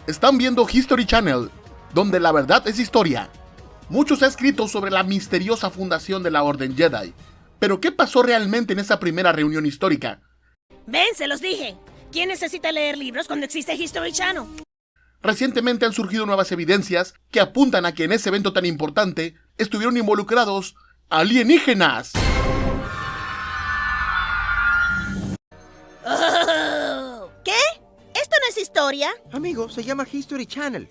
Están viendo History Channel, donde la verdad es historia. Mucho se ha escrito sobre la misteriosa fundación de la Orden Jedi. Pero ¿qué pasó realmente en esa primera reunión histórica? Ven, se los dije. ¿Quién necesita leer libros cuando existe History Channel? Recientemente han surgido nuevas evidencias que apuntan a que en ese evento tan importante estuvieron involucrados alienígenas. Oh, ¿qué? ¿Esto no es historia? Amigo, se llama History Channel.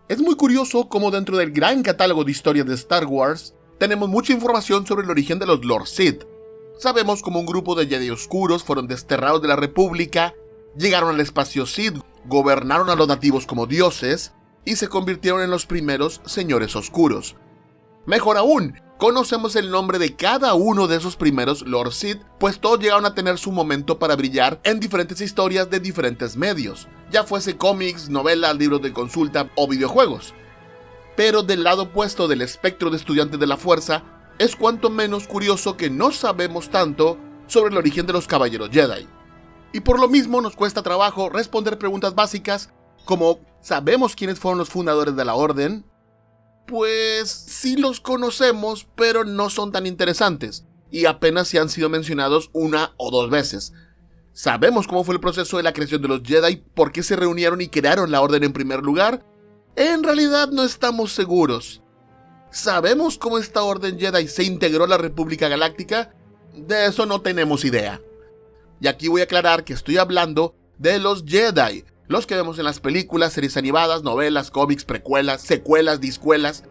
Es muy curioso cómo dentro del gran catálogo de historias de Star Wars tenemos mucha información sobre el origen de los Lord Sith. Sabemos cómo un grupo de Jedi oscuros fueron desterrados de la República, llegaron al espacio Sith, gobernaron a los nativos como dioses y se convirtieron en los primeros señores oscuros. Mejor aún, conocemos el nombre de cada uno de esos primeros Lord Sith, pues todos llegaron a tener su momento para brillar en diferentes historias de diferentes medios, ya fuese cómics, novelas, libros de consulta o videojuegos. Pero del lado opuesto del espectro de estudiantes de la fuerza, es cuanto menos curioso que no sabemos tanto sobre el origen de los caballeros Jedi. Y por lo mismo nos cuesta trabajo responder preguntas básicas como ¿sabemos quiénes fueron los fundadores de la Orden? Pues sí los conocemos, pero no son tan interesantes, y apenas si han sido mencionados una o dos veces. ¿Sabemos cómo fue el proceso de la creación de los Jedi? ¿Por qué se reunieron y crearon la Orden en primer lugar? En realidad no estamos seguros. ¿Sabemos cómo esta Orden Jedi se integró a la República Galáctica? De eso no tenemos idea. Y aquí voy a aclarar que estoy hablando de los Jedi, los que vemos en las películas, series animadas, novelas, cómics, precuelas, secuelas, discuelas,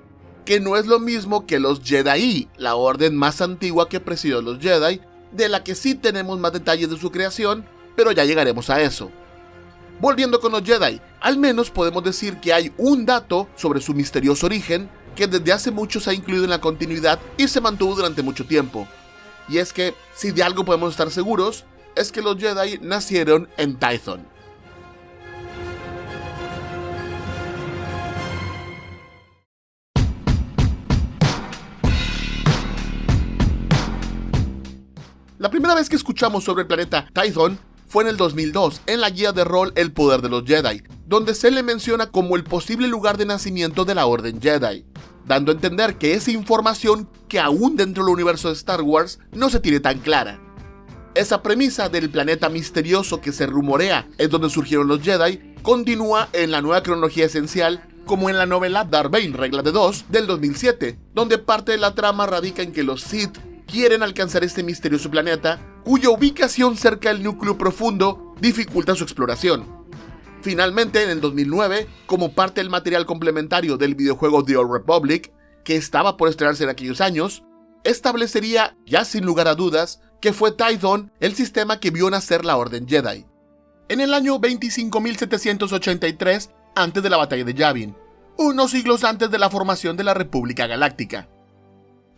que no es lo mismo que los Jedi, la orden más antigua que presidió los Jedi, de la que sí tenemos más detalles de su creación, pero ya llegaremos a eso. Volviendo con los Jedi, al menos podemos decir que hay un dato sobre su misterioso origen que desde hace mucho se ha incluido en la continuidad y se mantuvo durante mucho tiempo. Y es que, si de algo podemos estar seguros, es que los Jedi nacieron en Tython. La primera vez que escuchamos sobre el planeta Tython fue en el 2002, en la guía de rol El Poder de los Jedi, donde se le menciona como el posible lugar de nacimiento de la Orden Jedi, dando a entender que es información que aún dentro del universo de Star Wars no se tiene tan clara. Esa premisa del planeta misterioso que se rumorea es donde surgieron los Jedi, continúa en la nueva cronología esencial, como en la novela Darth Bane, Regla de 2, del 2007, donde parte de la trama radica en que los Sith quieren alcanzar este misterioso planeta, cuya ubicación cerca del núcleo profundo dificulta su exploración. Finalmente, en el 2009, como parte del material complementario del videojuego The Old Republic, que estaba por estrenarse en aquellos años, establecería, ya sin lugar a dudas, que fue Tython el sistema que vio nacer la Orden Jedi. En el año 25.783, antes de la batalla de Yavin, unos siglos antes de la formación de la República Galáctica.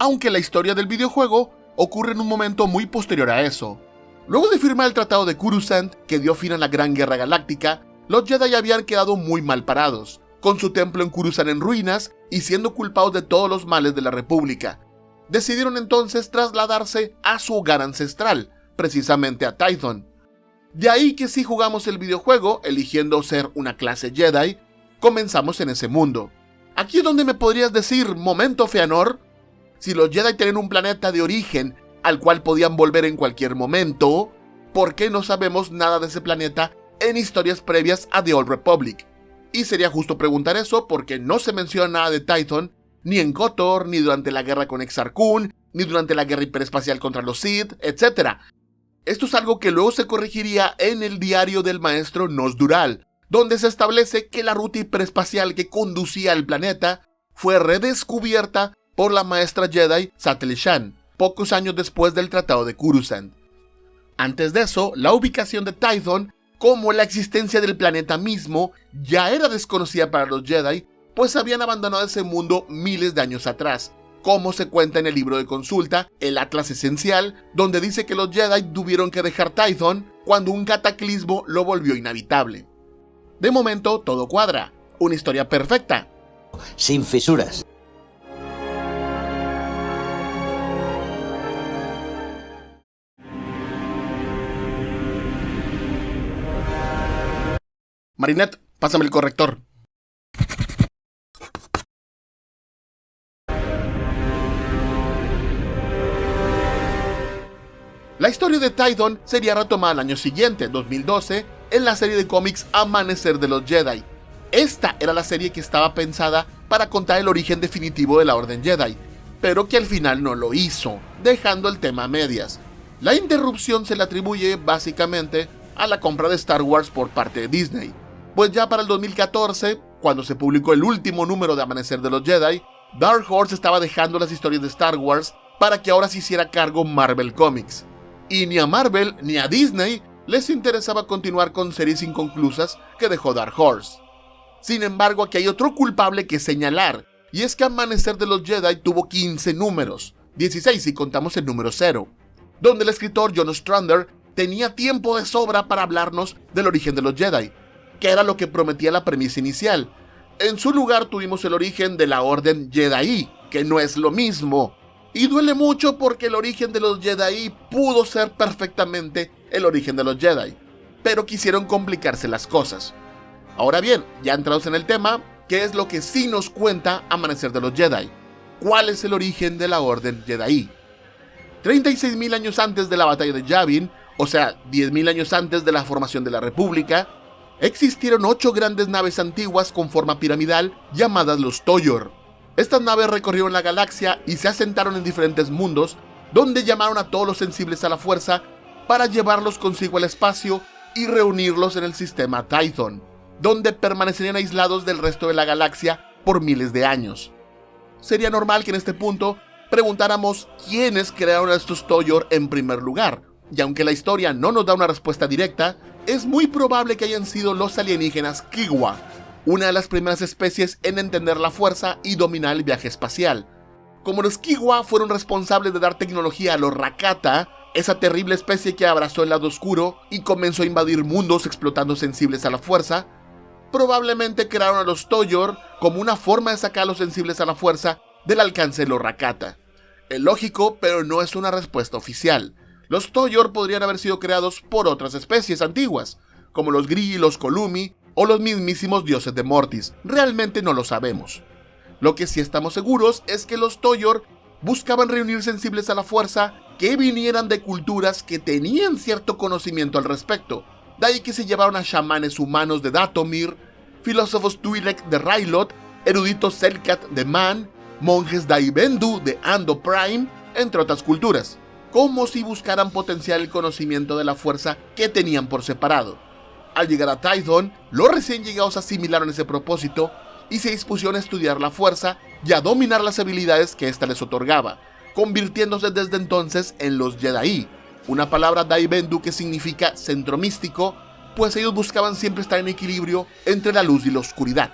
Aunque la historia del videojuego ocurre en un momento muy posterior a eso. Luego de firmar el Tratado de Coruscant, que dio fin a la Gran Guerra Galáctica, los Jedi habían quedado muy mal parados, con su templo en Coruscant en ruinas y siendo culpados de todos los males de la República. Decidieron entonces trasladarse a su hogar ancestral, precisamente a Tython. De ahí que si jugamos el videojuego, eligiendo ser una clase Jedi, comenzamos en ese mundo. Aquí es donde me podrías decir, momento Feanor, si los Jedi tienen un planeta de origen al cual podían volver en cualquier momento, ¿por qué no sabemos nada de ese planeta en historias previas a The Old Republic? Y sería justo preguntar eso porque no se menciona nada de Tython, ni en KOTOR, ni durante la guerra con Exar Kun, ni durante la guerra hiperespacial contra los Sith, etc. Esto es algo que luego se corregiría en el diario del maestro Nos Dural, donde se establece que la ruta hiperespacial que conducía al planeta fue redescubierta por la maestra Jedi Satele Shan, pocos años después del Tratado de Coruscant. Antes de eso, la ubicación de Tython, como la existencia del planeta mismo, ya era desconocida para los Jedi, pues habían abandonado ese mundo miles de años atrás, como se cuenta en el libro de consulta, el Atlas Esencial, donde dice que los Jedi tuvieron que dejar Tython cuando un cataclismo lo volvió inhabitable. De momento, todo cuadra. Una historia perfecta. Sin fisuras. Marinette, pásame el corrector. La historia de Tython sería retomada al año siguiente, 2012, en la serie de cómics Amanecer de los Jedi. Esta era la serie que estaba pensada para contar el origen definitivo de la Orden Jedi, pero que al final no lo hizo, dejando el tema a medias. La interrupción se le atribuye básicamente a la compra de Star Wars por parte de Disney, pues ya para el 2014, cuando se publicó el último número de Amanecer de los Jedi, Dark Horse estaba dejando las historias de Star Wars para que ahora se hiciera cargo Marvel Comics. Y ni a Marvel ni a Disney les interesaba continuar con series inconclusas que dejó Dark Horse. Sin embargo, aquí hay otro culpable que señalar, y es que Amanecer de los Jedi tuvo 15 números, 16 si contamos el número 0, donde el escritor John Ostrander tenía tiempo de sobra para hablarnos del origen de los Jedi, que era lo que prometía la premisa inicial. En su lugar tuvimos el origen de la Orden Jedi, que no es lo mismo. Y duele mucho porque el origen de los Jedi pudo ser perfectamente el origen de los Jedi, pero quisieron complicarse las cosas. Ahora bien, ya entrados en el tema, ¿qué es lo que sí nos cuenta Amanecer de los Jedi? ¿Cuál es el origen de la Orden Jedi? 36.000 años antes de la batalla de Yavin, o sea, 10.000 años antes de la formación de la República, existieron 8 grandes naves antiguas con forma piramidal llamadas los Toyor. Estas naves recorrieron la galaxia y se asentaron en diferentes mundos, donde llamaron a todos los sensibles a la fuerza para llevarlos consigo al espacio y reunirlos en el sistema Tython, donde permanecerían aislados del resto de la galaxia por miles de años. Sería normal que en este punto preguntáramos quiénes crearon a estos Toyor en primer lugar, y aunque la historia no nos da una respuesta directa, es muy probable que hayan sido los alienígenas Kiwa, una de las primeras especies en entender la fuerza y dominar el viaje espacial. Como los Kiwa fueron responsables de dar tecnología a los Rakata, esa terrible especie que abrazó el lado oscuro y comenzó a invadir mundos explotando sensibles a la fuerza, probablemente crearon a los Toyor como una forma de sacar a los sensibles a la fuerza del alcance de los Rakata. Es lógico, pero no es una respuesta oficial. Los Toyor podrían haber sido creados por otras especies antiguas, como los Gree, los Kolumi o los mismísimos dioses de Mortis. Realmente no lo sabemos. Lo que sí estamos seguros es que los Toyor buscaban reunir sensibles a la fuerza que vinieran de culturas que tenían cierto conocimiento al respecto. De ahí que se llevaron a chamanes humanos de Dathomir, filósofos Twi'lek de Rylot, eruditos Selkat de Man, monjes Daibendu de Ando Prime, entre otras culturas, como si buscaran potenciar el conocimiento de la fuerza que tenían por separado. Al llegar a Tython, los recién llegados asimilaron ese propósito y se dispusieron a estudiar la fuerza y a dominar las habilidades que ésta les otorgaba, convirtiéndose desde entonces en los Jedi, una palabra Daibendu que significa centro místico, pues ellos buscaban siempre estar en equilibrio entre la luz y la oscuridad.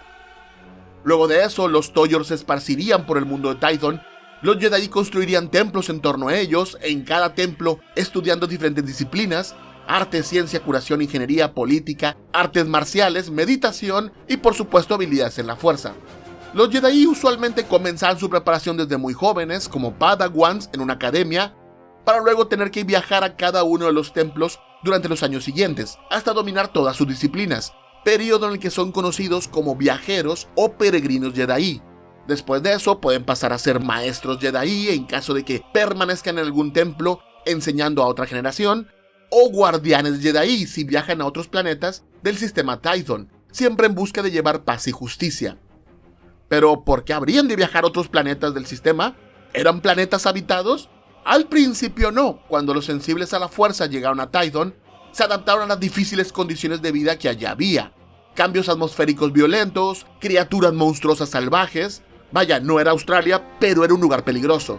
Luego de eso, los Toyor se esparcirían por el mundo de Tython. Los Jedi construirían templos en torno a ellos, en cada templo estudiando diferentes disciplinas: arte, ciencia, curación, ingeniería, política, artes marciales, meditación y por supuesto habilidades en la fuerza. Los Jedi usualmente comenzaban su preparación desde muy jóvenes, como Padawans en una academia, para luego tener que viajar a cada uno de los templos durante los años siguientes, hasta dominar todas sus disciplinas, periodo en el que son conocidos como viajeros o peregrinos Jedi. Después de eso pueden pasar a ser maestros Jedi en caso de que permanezcan en algún templo enseñando a otra generación, o guardianes Jedi si viajan a otros planetas del sistema Tython, siempre en busca de llevar paz y justicia. Pero ¿por qué habrían de viajar a otros planetas del sistema? ¿Eran planetas habitados? Al principio no. Cuando los sensibles a la fuerza llegaron a Tython, se adaptaron a las difíciles condiciones de vida que allá había. Cambios atmosféricos violentos, criaturas monstruosas salvajes. Vaya, no era Australia, pero era un lugar peligroso.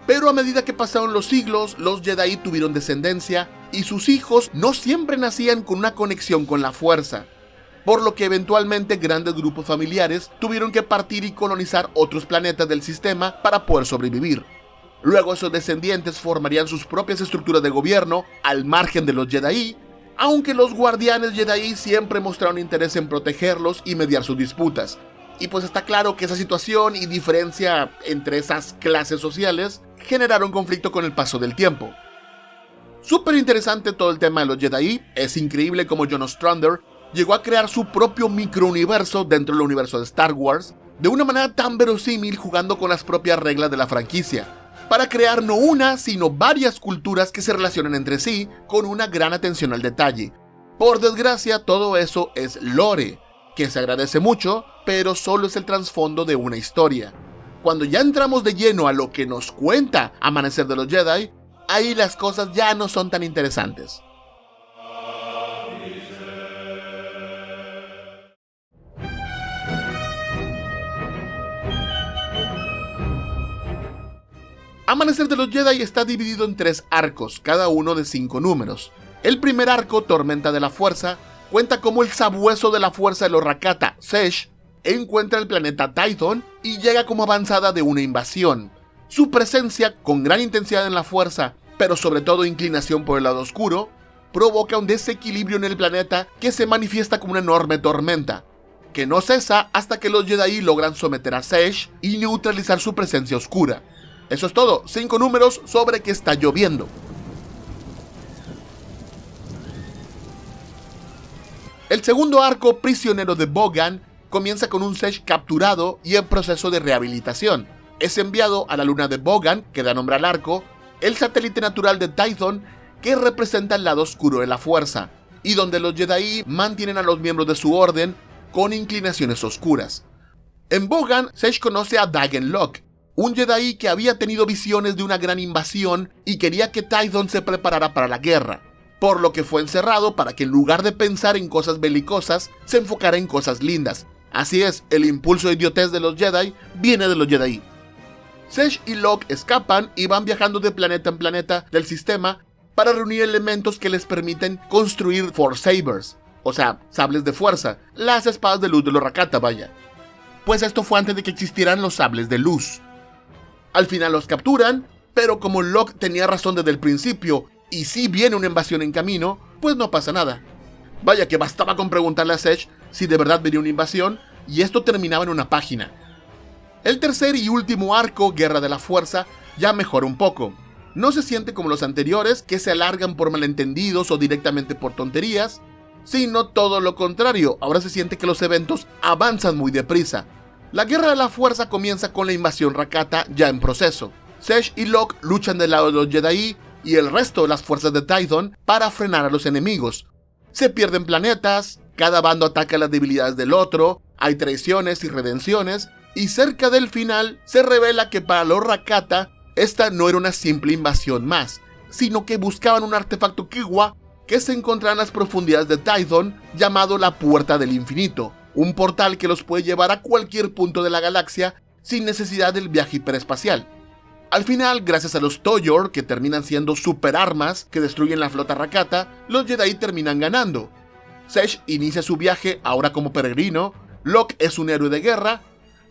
Pero a medida que pasaron los siglos, los Jedi tuvieron descendencia y sus hijos no siempre nacían con una conexión con la fuerza. por lo que eventualmente grandes grupos familiares tuvieron que partir y colonizar otros planetas del sistema para poder sobrevivir. Luego esos descendientes formarían sus propias estructuras de gobierno al margen de los Jedi, aunque los guardianes Jedi siempre mostraron interés en protegerlos y mediar sus disputas. Y pues está claro que esa situación y diferencia entre esas clases sociales generaron conflicto con el paso del tiempo. Súper interesante todo el tema de los Jedi. Es increíble cómo John Ostrander llegó a crear su propio microuniverso dentro del universo de Star Wars de una manera tan verosímil, jugando con las propias reglas de la franquicia, para crear no una, sino varias culturas que se relacionan entre sí con una gran atención al detalle. Por desgracia, todo eso es lore, que se agradece mucho, pero solo es el trasfondo de una historia. Cuando ya entramos de lleno a lo que nos cuenta Amanecer de los Jedi, ahí las cosas ya no son tan interesantes. Amanecer de los Jedi está dividido en 3 arcos, cada uno de 5 números. El primer arco, Tormenta de la Fuerza, cuenta cómo el sabueso de la fuerza de los Rakata, Sesh, encuentra el planeta Tython y llega como avanzada de una invasión. Su presencia, con gran intensidad en la fuerza, pero sobre todo inclinación por el lado oscuro, provoca un desequilibrio en el planeta que se manifiesta como una enorme tormenta, que no cesa hasta que los Jedi logran someter a Sesh y neutralizar su presencia oscura. Eso es todo, 5 números sobre que está lloviendo. El segundo arco, Prisionero de Bogan, comienza con un Sesh capturado y en proceso de rehabilitación. Es enviado a la luna de Bogan, que da nombre al arco, el satélite natural de Tython, que representa el lado oscuro de la fuerza, y donde los Jedi mantienen a los miembros de su orden con inclinaciones oscuras. En Bogan, Sesh conoce a Dagen Lok, un Jedi que había tenido visiones de una gran invasión y quería que Tython se preparara para la guerra, por lo que fue encerrado para que en lugar de pensar en cosas belicosas, se enfocara en cosas lindas. Así es, el impulso de idiotez de los Jedi viene de los Jedi. Sesh y Lok escapan y van viajando de planeta en planeta del sistema para reunir elementos que les permiten construir Force Sabers, o sea, sables de fuerza, las espadas de luz de los Rakata, vaya. Pues esto fue antes de que existieran los sables de luz. Al final los capturan, pero como Lok tenía razón desde el principio y si viene una invasión en camino, pues no pasa nada. Vaya que bastaba con preguntarle a Sesh si de verdad venía una invasión y esto terminaba en una página. El tercer y último arco, Guerra de la Fuerza, ya mejora un poco. No se siente como los anteriores, que se alargan por malentendidos o directamente por tonterías, sino todo lo contrario. Ahora se siente que los eventos avanzan muy deprisa. La Guerra de la Fuerza comienza con la invasión Rakata ya en proceso. Sesh y Lok luchan del lado de los Jedi y el resto de las fuerzas de Tython para frenar a los enemigos. Se pierden planetas, cada bando ataca las debilidades del otro, hay traiciones y redenciones, y cerca del final se revela que para los Rakata esta no era una simple invasión más, sino que buscaban un artefacto Kiwa que se encontraba en las profundidades de Tython llamado la Puerta del Infinito, un portal que los puede llevar a cualquier punto de la galaxia sin necesidad del viaje hiperespacial. Al final, gracias a los Toyor, que terminan siendo super armas que destruyen la flota Rakata, los Jedi terminan ganando. Sesh inicia su viaje ahora como peregrino, Lok es un héroe de guerra,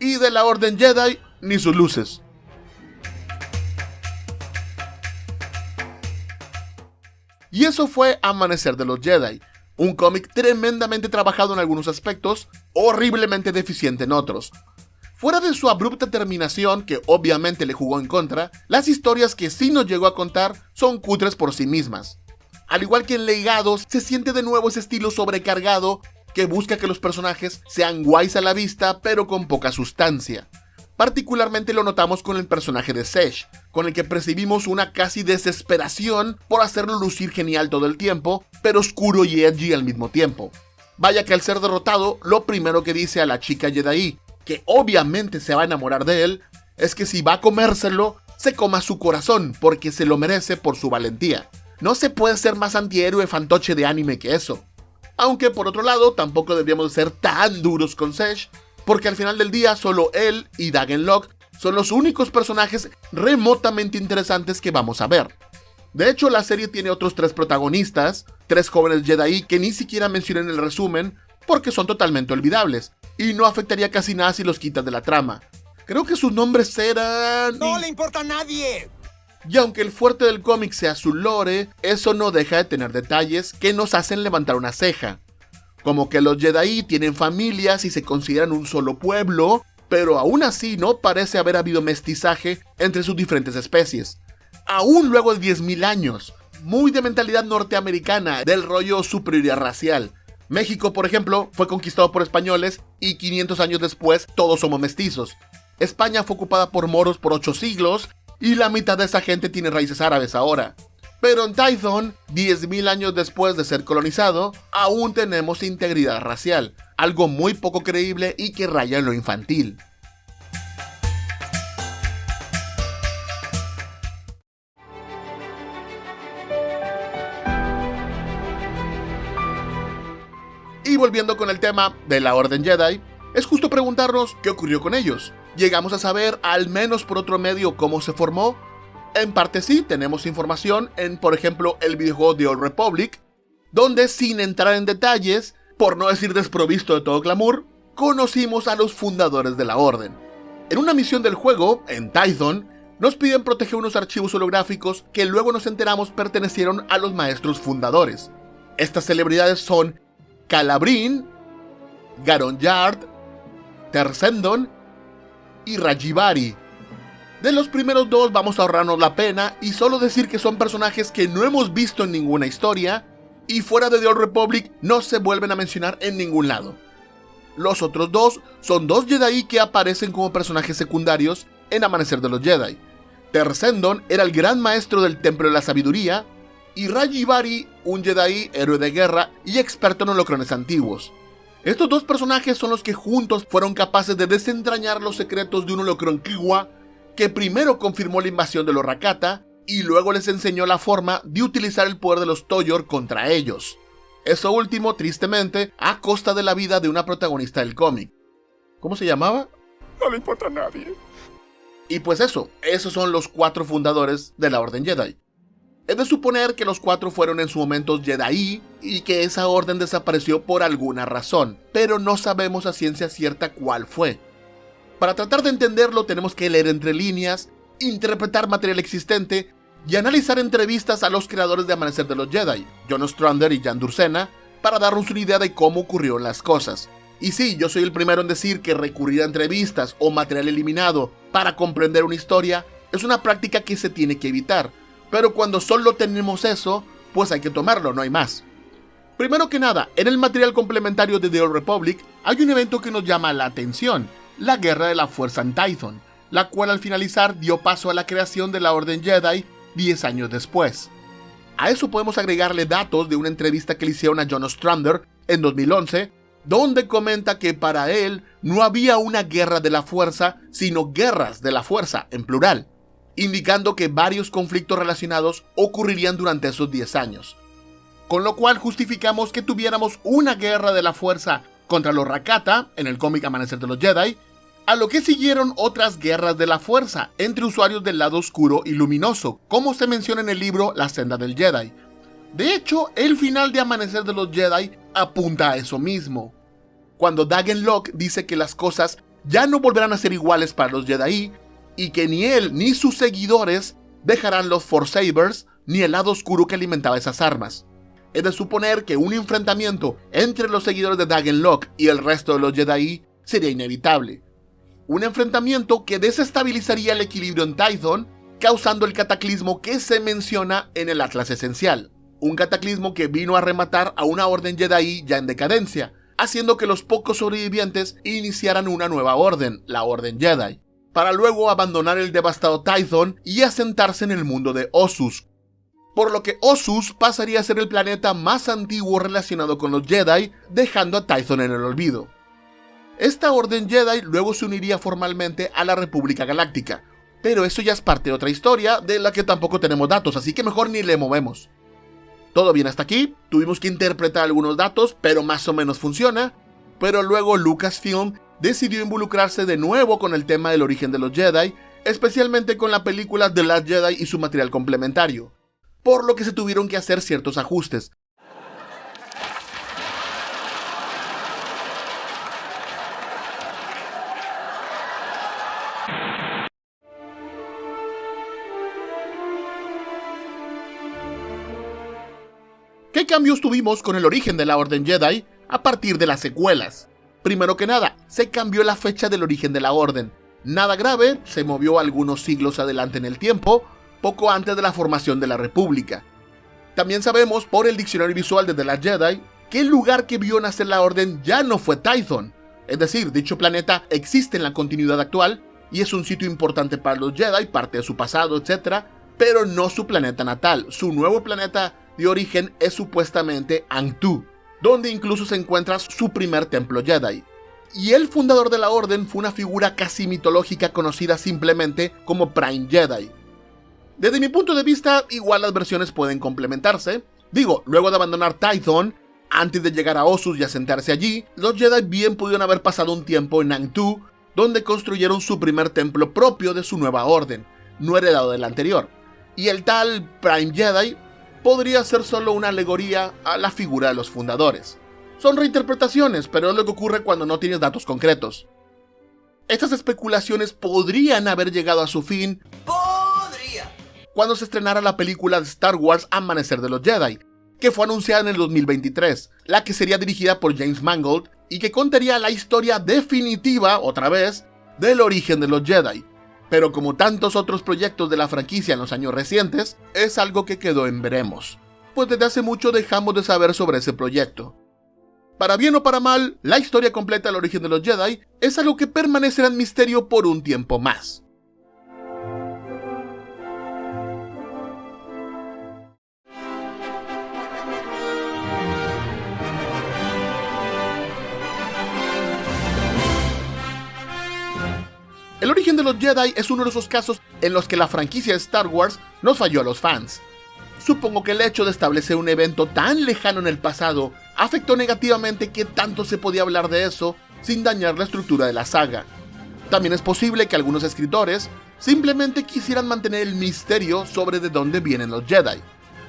y de la Orden Jedi, ni sus luces. Y eso fue Amanecer de los Jedi, un cómic tremendamente trabajado en algunos aspectos, horriblemente deficiente en otros. Fuera de su abrupta terminación, que obviamente le jugó en contra, las historias que sí nos llegó a contar son cutres por sí mismas. Al igual que en Legados, se siente de nuevo ese estilo sobrecargado que busca que los personajes sean guays a la vista, pero con poca sustancia. Particularmente lo notamos con el personaje de Sesh, con el que percibimos una casi desesperación por hacerlo lucir genial todo el tiempo, pero oscuro y edgy al mismo tiempo. Vaya que al ser derrotado, lo primero que dice a la chica Jedi, que obviamente se va a enamorar de él, es que si va a comérselo, se coma su corazón, porque se lo merece por su valentía. No se puede ser más antihéroe fantoche de anime que eso. Aunque por otro lado, tampoco deberíamos ser tan duros con Sesh, porque al final del día solo él y Dagen Lok son los únicos personajes remotamente interesantes que vamos a ver. De hecho, la serie tiene otros 3 protagonistas, 3 jóvenes Jedi que ni siquiera mencioné en el resumen, porque son totalmente olvidables, y no afectaría casi nada si los quitas de la trama. Creo que sus nombres eran... ¡No le importa a nadie! Y aunque el fuerte del cómic sea su lore, eso no deja de tener detalles que nos hacen levantar una ceja. Como que los Jedi tienen familias y se consideran un solo pueblo, pero aún así no parece haber habido mestizaje entre sus diferentes especies. Aún luego de 10.000 años, muy de mentalidad norteamericana, del rollo superioridad racial. México, por ejemplo, fue conquistado por españoles y 500 años después todos somos mestizos. España fue ocupada por moros por 8 siglos y la mitad de esa gente tiene raíces árabes ahora. Pero en Tython, 10.000 años después de ser colonizado, aún tenemos integridad racial, algo muy poco creíble y que raya en lo infantil. Y volviendo con el tema de la Orden Jedi, es justo preguntarnos qué ocurrió con ellos. ¿Llegamos a saber, al menos por otro medio, cómo se formó? En parte sí, tenemos información en, por ejemplo, el videojuego The Old Republic, donde sin entrar en detalles, por no decir desprovisto de todo glamour, conocimos a los fundadores de la Orden. En una misión del juego, en Tython, nos piden proteger unos archivos holográficos que luego nos enteramos pertenecieron a los maestros fundadores. Estas celebridades son Calabrin, Garon Yard, Tersendon y Rajivari. De los primeros dos vamos a ahorrarnos la pena y solo decir que son personajes que no hemos visto en ninguna historia y fuera de The Old Republic no se vuelven a mencionar en ningún lado. Los otros dos son dos Jedi que aparecen como personajes secundarios en Amanecer de los Jedi. Tersendon era el gran maestro del Templo de la Sabiduría y Rajivari, un Jedi, héroe de guerra y experto en holocrones antiguos. Estos dos personajes son los que juntos fueron capaces de desentrañar los secretos de un holocrón Kiwa que primero confirmó la invasión de los Rakata y luego les enseñó la forma de utilizar el poder de los Toyor contra ellos. Eso último, tristemente, a costa de la vida de una protagonista del cómic. ¿Cómo se llamaba? No le importa a nadie. Y pues esos son los 4 fundadores de la Orden Jedi. Es de suponer que los 4 fueron en su momento Jedi y que esa orden desapareció por alguna razón, pero no sabemos a ciencia cierta cuál fue. Para tratar de entenderlo tenemos que leer entre líneas, interpretar material existente y analizar entrevistas a los creadores de Amanecer de los Jedi, Jon Ostrander y Jan Dursena, para darnos una idea de cómo ocurrieron las cosas. Y sí, yo soy el primero en decir que recurrir a entrevistas o material eliminado para comprender una historia es una práctica que se tiene que evitar, pero cuando solo tenemos eso, pues hay que tomarlo, no hay más. Primero que nada, en el material complementario de The Old Republic hay un evento que nos llama la atención, la Guerra de la Fuerza en Tython, la cual al finalizar dio paso a la creación de la Orden Jedi 10 años después. A eso podemos agregarle datos de una entrevista que le hicieron a Jon Ostrander en 2011, donde comenta que para él no había una guerra de la fuerza, sino guerras de la fuerza en plural, indicando que varios conflictos relacionados ocurrirían durante esos 10 años. Con lo cual justificamos que tuviéramos una guerra de la fuerza contra los Rakata, en el cómic Amanecer de los Jedi, a lo que siguieron otras guerras de la fuerza entre usuarios del lado oscuro y luminoso, como se menciona en el libro La Senda del Jedi. De hecho, el final de Amanecer de los Jedi apunta a eso mismo. Cuando Dagen Lok dice que las cosas ya no volverán a ser iguales para los Jedi, y que ni él ni sus seguidores dejarán los Forsabers ni el lado oscuro que alimentaba esas armas. Es de suponer que un enfrentamiento entre los seguidores de Dagen Lok y el resto de los Jedi sería inevitable. Un enfrentamiento que desestabilizaría el equilibrio en Tython, causando el cataclismo que se menciona en el Atlas Esencial. Un cataclismo que vino a rematar a una orden Jedi ya en decadencia, haciendo que los pocos sobrevivientes iniciaran una nueva orden, la Orden Jedi, para luego abandonar el devastado Tython y asentarse en el mundo de Ossus. Por lo que Ossus pasaría a ser el planeta más antiguo relacionado con los Jedi, dejando a Tython en el olvido. Esta Orden Jedi luego se uniría formalmente a la República Galáctica, pero eso ya es parte de otra historia de la que tampoco tenemos datos, así que mejor ni le movemos. Todo bien hasta aquí, tuvimos que interpretar algunos datos, pero más o menos funciona, pero luego Lucasfilm decidió involucrarse de nuevo con el tema del origen de los Jedi, especialmente con la película The Last Jedi y su material complementario, por lo que se tuvieron que hacer ciertos ajustes. ¿Qué cambios tuvimos con el origen de la Orden Jedi a partir de las secuelas? Primero que nada, se cambió la fecha del origen de la Orden. Nada grave, se movió algunos siglos adelante en el tiempo, poco antes de la formación de la República. También sabemos por el diccionario visual de The Last Jedi que el lugar que vio nacer la Orden ya no fue Tython. Es decir, dicho planeta existe en la continuidad actual y es un sitio importante para los Jedi, parte de su pasado, etc., pero no su planeta natal. Su nuevo planeta de origen es supuestamente Ahch-To, donde incluso se encuentra su primer templo Jedi. Y el fundador de la Orden fue una figura casi mitológica conocida simplemente como Prime Jedi. Desde mi punto de vista, igual las versiones pueden complementarse. Digo, luego de abandonar Tython, antes de llegar a Ossus y asentarse allí, los Jedi bien pudieron haber pasado un tiempo en Ahch-To, donde construyeron su primer templo propio de su nueva orden, no heredado del anterior. Y el tal Prime Jedi podría ser solo una alegoría a la figura de los fundadores. Son reinterpretaciones, pero es lo que ocurre cuando no tienes datos concretos. Estas especulaciones podrían haber llegado a su fin cuando se estrenara la película de Star Wars Amanecer de los Jedi, que fue anunciada en el 2023, la que sería dirigida por James Mangold y que contaría la historia definitiva, otra vez, del origen de los Jedi. Pero como tantos otros proyectos de la franquicia en los años recientes, es algo que quedó en veremos, pues desde hace mucho dejamos de saber sobre ese proyecto. Para bien o para mal, la historia completa del origen de los Jedi es algo que permanecerá en misterio por un tiempo más. El origen de los Jedi es uno de esos casos en los que la franquicia de Star Wars nos falló a los fans. Supongo que el hecho de establecer un evento tan lejano en el pasado afectó negativamente que tanto se podía hablar de eso sin dañar la estructura de la saga. También es posible que algunos escritores simplemente quisieran mantener el misterio sobre de dónde vienen los Jedi.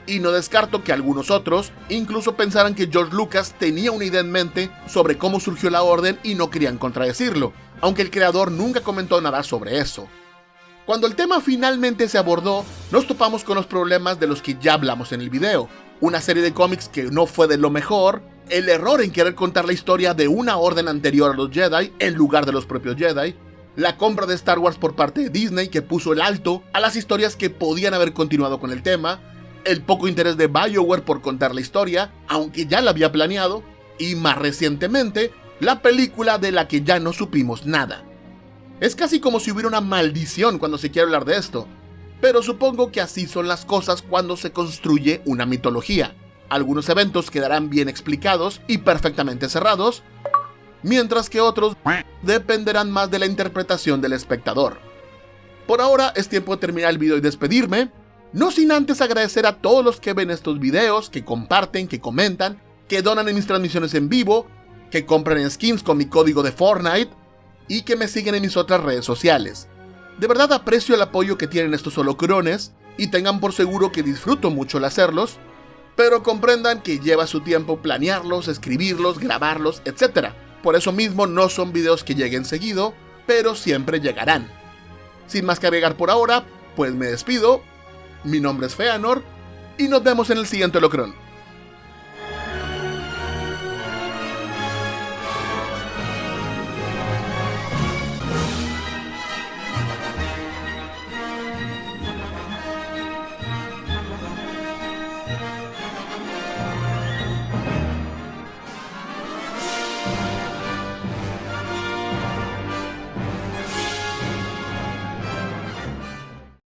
Y no descarto que algunos otros incluso pensaran que George Lucas tenía una idea en mente sobre cómo surgió la Orden y no querían contradecirlo, aunque el creador nunca comentó nada sobre eso. Cuando el tema finalmente se abordó, nos topamos con los problemas de los que ya hablamos en el video. Una serie de cómics que no fue de lo mejor, el error en querer contar la historia de una orden anterior a los Jedi en lugar de los propios Jedi, la compra de Star Wars por parte de Disney que puso el alto a las historias que podían haber continuado con el tema, el poco interés de BioWare por contar la historia, aunque ya la había planeado, y más recientemente, la película de la que ya no supimos nada. Es casi como si hubiera una maldición cuando se quiere hablar de esto, pero supongo que así son las cosas cuando se construye una mitología. Algunos eventos quedarán bien explicados y perfectamente cerrados, mientras que otros dependerán más de la interpretación del espectador. Por ahora es tiempo de terminar el video y despedirme, no sin antes agradecer a todos los que ven estos videos, que comparten, que comentan, que donan en mis transmisiones en vivo, que compran skins con mi código de Fortnite y que me siguen en mis otras redes sociales. De verdad aprecio el apoyo que tienen estos holocrones y tengan por seguro que disfruto mucho al hacerlos, pero comprendan que lleva su tiempo planearlos, escribirlos, grabarlos, etc. Por eso mismo no son videos que lleguen seguido, pero siempre llegarán. Sin más que agregar por ahora, pues me despido. Mi nombre es Feanor y nos vemos en el siguiente holocrón.